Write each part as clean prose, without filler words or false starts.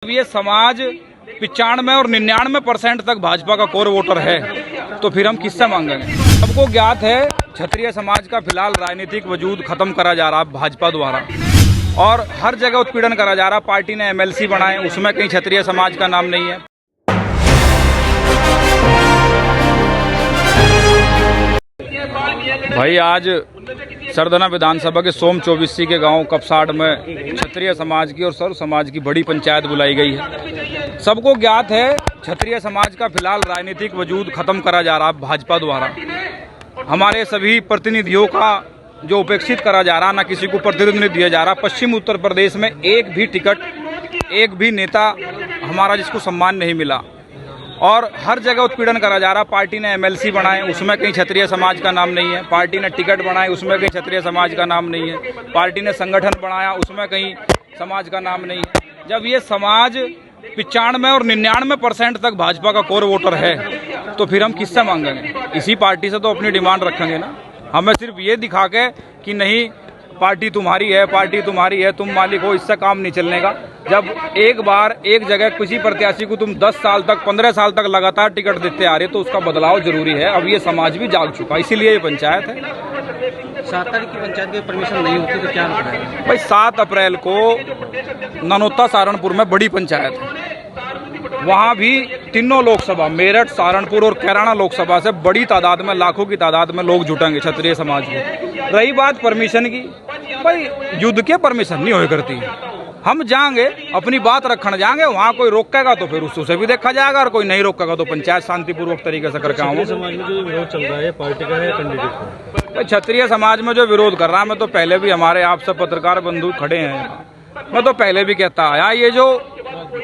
ये समाज 95 और 99% तक भाजपा का कोर वोटर है, तो फिर हम किससे मांगेंगे। सबको ज्ञात है क्षत्रिय समाज का फिलहाल राजनीतिक वजूद खत्म करा जा रहा भाजपा द्वारा और हर जगह उत्पीड़न करा जा रहा। पार्टी ने एमएलसी बनाए, उसमें कहीं क्षत्रिय समाज का नाम नहीं है। भाई आज सरदना विधानसभा के सोम चौबीसी के गांव कपसाड़ में क्षत्रिय समाज की और सर्व समाज की बड़ी पंचायत बुलाई गई है। सबको ज्ञात है क्षत्रिय समाज का फिलहाल राजनीतिक वजूद खत्म करा जा रहा भाजपा द्वारा। हमारे सभी प्रतिनिधियों का जो उपेक्षित करा जा रहा, ना किसी को प्रतिनिधित्व दिया जा रहा। पश्चिम उत्तर प्रदेश में एक भी टिकट, एक भी नेता हमारा जिसको सम्मान नहीं मिला और हर जगह उत्पीड़न करा जा रहा। पार्टी ने एमएलसी बनाए, उसमें कहीं क्षत्रिय समाज का नाम नहीं है। पार्टी ने टिकट बनाए, उसमें कहीं क्षत्रिय समाज का नाम नहीं है। पार्टी ने संगठन बनाया, उसमें कहीं समाज का नाम नहीं है। जब ये समाज 95 और 99% तक भाजपा का कोर वोटर है, तो फिर हम किससे मांगेंगे। इसी पार्टी से तो अपनी डिमांड रखेंगे ना। हमें सिर्फ ये दिखा के कि नहीं पार्टी तुम्हारी है, पार्टी तुम्हारी है, तुम मालिक हो, इससे काम नहीं चलने का। जब एक बार एक जगह किसी प्रत्याशी को तुम 10 साल तक 15 साल तक लगातार टिकट देते आ रहे, तो उसका बदलाव जरूरी है। अब ये समाज भी जाग चुका, इसीलिए ये पंचायत है। 7 तारीख की पंचायत की परमिशन नहीं होती तो क्या होता है भाई? 7 अप्रैल को ननौता सहारनपुर में बड़ी पंचायत है, वहाँ भी तीनों लोकसभा मेरठ, सहारनपुर और कैराना लोकसभा से बड़ी तादाद में, लाखों की तादाद में लोग जुटेंगे क्षत्रिय समाज के। रही बात परमिशन की, भाई युद्ध के परमिशन नहीं होए करती। हम जाएंगे, अपनी बात रखने जाएंगे, वहाँ कोई रोकेगा तो फिर उससे भी देखा जाएगा, और कोई नहीं रोकेगा तो पंचायत शांतिपूर्वक तरीके से करके आऊँगा। समाज में जो विरोध चल रहा है पार्टी का है कैंडिडेट का? क्षत्रिय समाज में जो विरोध कर रहा है, मैं तो पहले भी, हमारे आप सब पत्रकार बंधु खड़े हैं, मैं तो पहले भी कहता आया, ये जो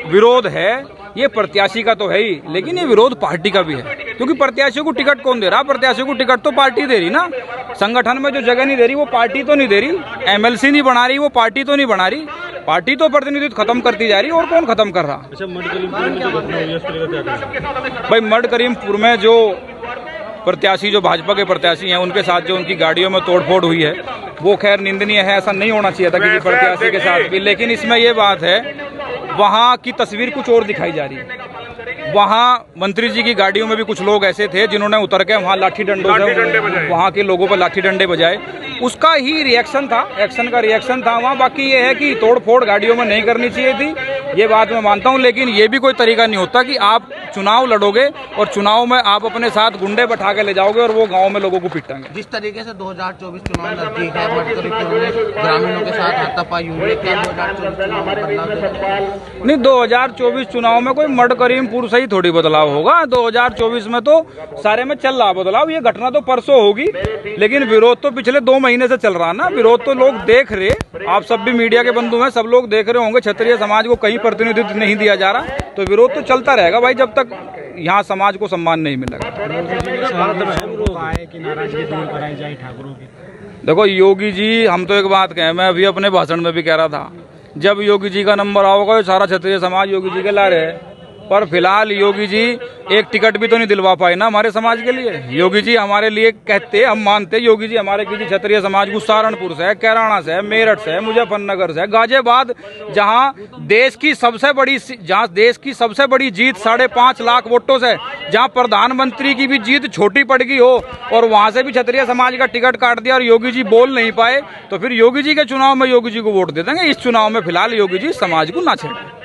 विरोध है ये प्रत्याशी का तो है ही, लेकिन ये विरोध पार्टी का भी है। क्योंकि प्रत्याशियों को टिकट कौन दे रहा? प्रत्याशियों को टिकट तो पार्टी दे रही ना। संगठन में जो जगह नहीं दे रही वो पार्टी तो नहीं दे रही, एमएलसी नहीं बना रही वो पार्टी तो नहीं बना रही। पार्टी तो प्रतिनिधित्व खत्म करती जा रही, और कौन खत्म कर रहा? अच्छा, मड करीमपुर में जो घटना हुई है उसके लिए क्या करें? भाई मड करीमपुर में जो प्रत्याशी, जो भाजपा के प्रत्याशी हैं, उनके साथ जो उनकी गाड़ियों में तोड़फोड़ हुई है, वो खैर निंदनीय है। ऐसा नहीं होना चाहिए था किसी प्रत्याशी के साथ भी। लेकिन इसमें ये बात है, वहाँ की तस्वीर कुछ और दिखाई जा रही है। वहाँ मंत्री जी की गाड़ियों में भी कुछ लोग ऐसे थे जिन्होंने उतर के वहाँ लाठी डंडों से वहाँ के लोगों पर लाठी डंडे बजाए। उसका ही रिएक्शन था, एक्शन का रिएक्शन था वहाँ। बाकी ये है कि तोड़फोड़ गाड़ियों में नहीं करनी चाहिए थी, ये बात मैं मानता हूँ। लेकिन ये भी कोई तरीका नहीं होता कि आप चुनाव लड़ोगे और चुनाव में आप अपने साथ गुंडे बैठा के ले जाओगे और वो गाँव में लोगों को पिटाएंगे। जिस तरीके से 2024 चुनाव नजदीक है, मड करीमपुर में ग्रामीणों के साथ हाथापाई हुई है, क्या 2024 चुनाव में बदलाव देखेंगे? नहीं, 2024 चुनाव में कोई मड करीमपुर से ही थोड़ी बदलाव होगा। 2024 में तो सारे में चल रहा बदलाव। ये घटना तो परसों होगी, लेकिन विरोध तो पिछले 2 महीने से चल रहा ना। विरोध तो लोग देख रहे, आप सब भी मीडिया के बंधु हैं, सब लोग देख रहे होंगे। क्षत्रिय समाज को कहीं प्रतिनिधित्व नहीं दिया जा रहा, तो विरोध तो चलता रहेगा भाई, जब तक यहाँ समाज को सम्मान नहीं मिलेगा। देखो योगी जी, हम तो एक बात कहें, मैं अभी अपने भाषण में भी कह रहा था, जब योगी जी का नंबर आओगा सारा क्षत्रिय समाज योगी जी के ला रहे हैं। पर फिलहाल योगी जी एक टिकट भी तो नहीं दिलवा पाए ना हमारे समाज के लिए। योगी जी हमारे लिए कहते, हम मानते, योगी जी हमारे किसी क्षत्रिय समाज को सहारनपुर से, कैराना से, मेरठ से, मुजफ्फरनगर से, गाजियाबाद, जहां देश की सबसे बड़ी जीत 5.5 लाख वोटों से, जहां प्रधानमंत्री की भी जीत छोटी पड़ गई हो, और वहां से भी क्षत्रिय समाज का टिकट काट दिया और योगी जी बोल नहीं पाए, तो फिर योगी जी के चुनाव में योगी जी को वोट दे देंगे। इस चुनाव में फिलहाल योगी जी समाज को ना छेड़े।